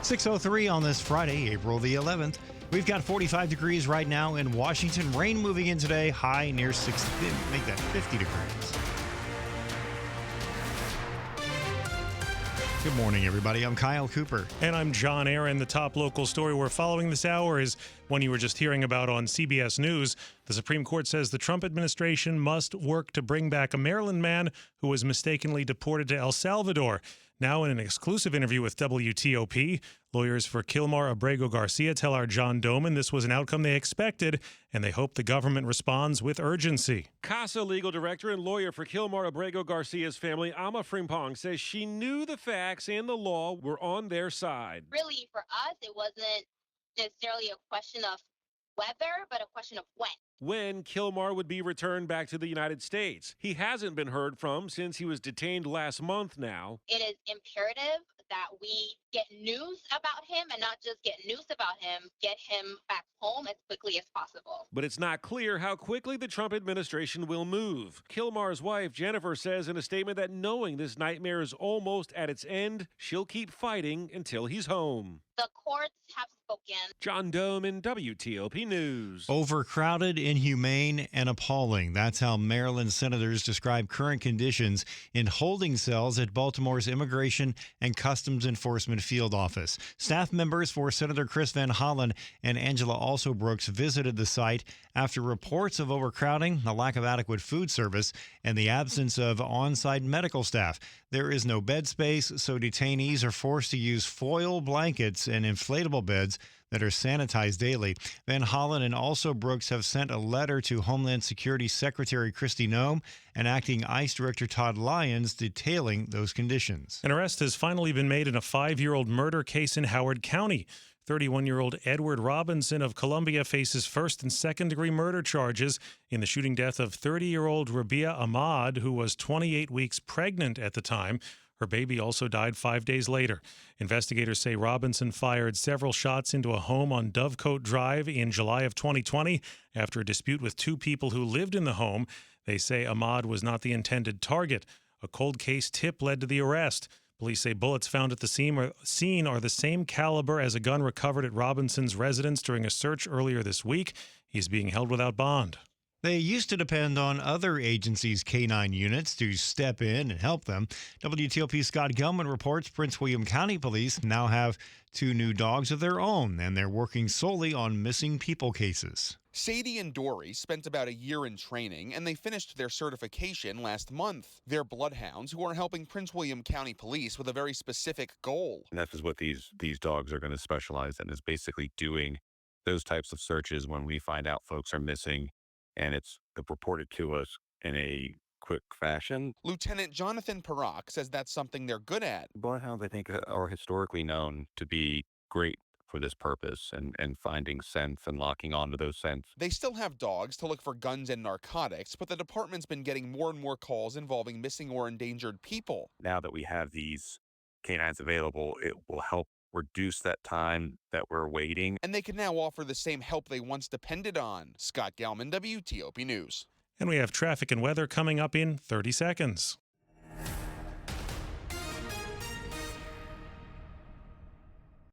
6:03 on this Friday, April the 11th. We've got 45 degrees right now in Washington. Rain moving in today, high near 60, make that 50 degrees. Good morning, everybody. I'm Kyle Cooper. And I'm John Aaron. The top local story we're following this hour is one you were just hearing about on CBS News. The Supreme Court says the Trump administration must work to bring back a Maryland man who was mistakenly deported to El Salvador. Now, in an exclusive interview with WTOP, lawyers for Kilmar Abrego Garcia tell our John Doman this was an outcome they expected, and they hope the government responds with urgency. CASA legal director and lawyer for Kilmar Abrego Garcia's family, Ama Frimpong, says she knew the facts and the law were on their side. Really, for us, it wasn't necessarily a question of whether, but a question of when Kilmar would be returned back to the United States. He hasn't been heard from since he was detained last month now. It is imperative that we get news about him, and not just get news about him, get him back home as quickly as possible. But it's not clear how quickly the Trump administration will move. Kilmar's wife, Jennifer, says in a statement that knowing this nightmare is almost at its end, she'll keep fighting until he's home. The courts have spoken. John Doman, WTOP News. Overcrowded, inhumane, and appalling. That's how Maryland senators describe current conditions in holding cells at Baltimore's Immigration and Customs Enforcement Field Office. Staff members for Senator Chris Van Hollen and Angela Also Brooks visited the site after reports of overcrowding, a lack of adequate food service, and the absence of on-site medical staff. There is no bed space, so detainees are forced to use foil blankets and inflatable beds that are sanitized daily. Van Hollen and Also Brooks have sent a letter to Homeland Security Secretary Kristi Noem and Acting ICE Director Todd Lyons detailing those conditions. An arrest has finally been made in a 5-year-old murder case in Howard County. 31-year-old Edward Robinson of Columbia faces first and second-degree murder charges in the shooting death of 30-year-old Rabia Ahmad, who was 28 weeks pregnant at the time. Her baby also died 5 days later. Investigators say Robinson fired several shots into a home on Dovecote Drive in July of 2020 after a dispute with two people who lived in the home. They say Ahmad was not the intended target. A cold case tip led to the arrest. Police say bullets found at the scene are the same caliber as a gun recovered at Robinson's residence during a search earlier this week. He's being held without bond. They used to depend on other agencies' K-9 units to step in and help them. WTOP's Scott Gelman reports Prince William County Police now have 2 new dogs of their own, and they're working solely on missing people cases. Sadie and Dory spent about a year in training, and they finished their certification last month. They're bloodhounds who are helping Prince William County Police with a very specific goal. And that is what these dogs are going to specialize in, is basically doing those types of searches when we find out folks are missing and it's reported to us in a quick fashion. Lieutenant Jonathan Perrock says that's something they're good at. Bloodhounds, I think, are historically known to be great for this purpose and finding scents and locking onto those scents. They still have dogs to look for guns and narcotics, but the department's been getting more and more calls involving missing or endangered people. Now that we have these canines available, it will help reduce that time that we're waiting. And they can now offer the same help they once depended on. Scott Gelman, WTOP News. And we have traffic and weather coming up in 30 seconds.